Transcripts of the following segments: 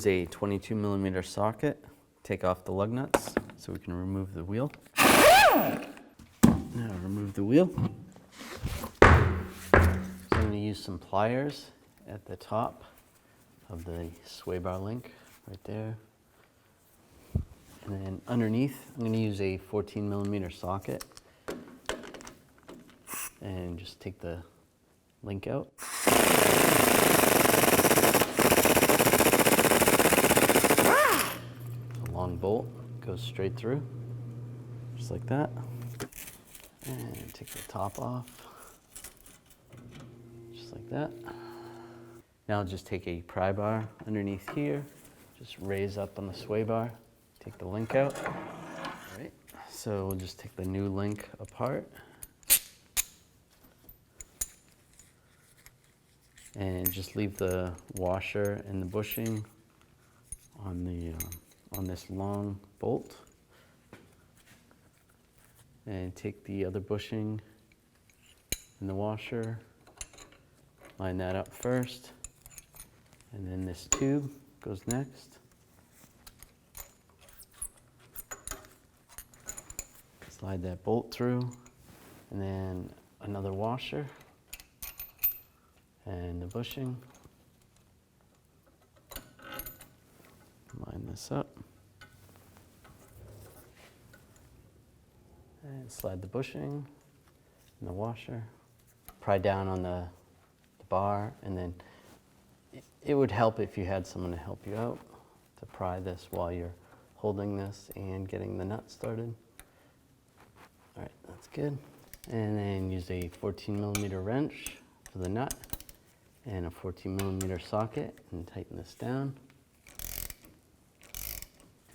use a 22mm socket, take off the lug nuts so we can remove the wheel. Now remove the wheel. So I'm going to use some pliers at the top of the sway bar link right there. And then underneath, I'm going to use a 14mm socket and just take the link out. A long bolt goes straight through, just like that. And take the top off, just like that. Now I'll just take a pry bar underneath here, just raise up on the sway bar, take the link out. All right, so we'll just take the new link apart. And just leave the washer and the bushing on this long bolt. And take the other bushing and the washer, line that up first, and then this tube goes next. Slide that bolt through, and then another washer and the bushing. Line this up. And slide the bushing and the washer. Pry down on the bar, and then it would help if you had someone to help you out to pry this while you're holding this and getting the nut started. All right, that's good. And then use a 14mm wrench for the nut and a 14mm socket and tighten this down.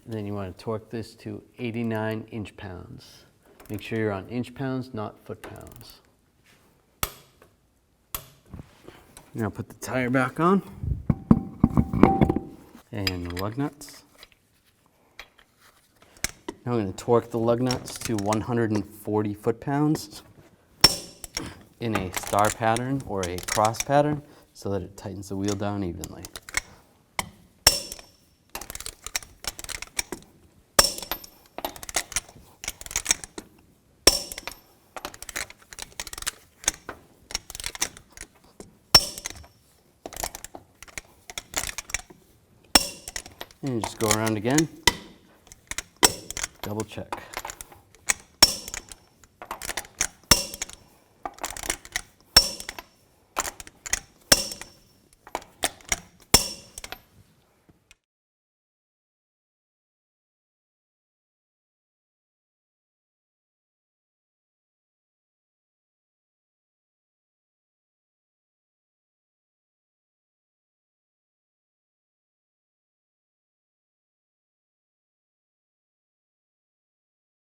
And then you want to torque this to 89 inch-pounds. Make sure you're on inch-pounds, not foot-pounds. Now put the tire back on and the lug nuts. Now I'm going to torque the lug nuts to 140 foot-pounds in a star pattern or a cross pattern so that it tightens the wheel down evenly. And just go around again, double check.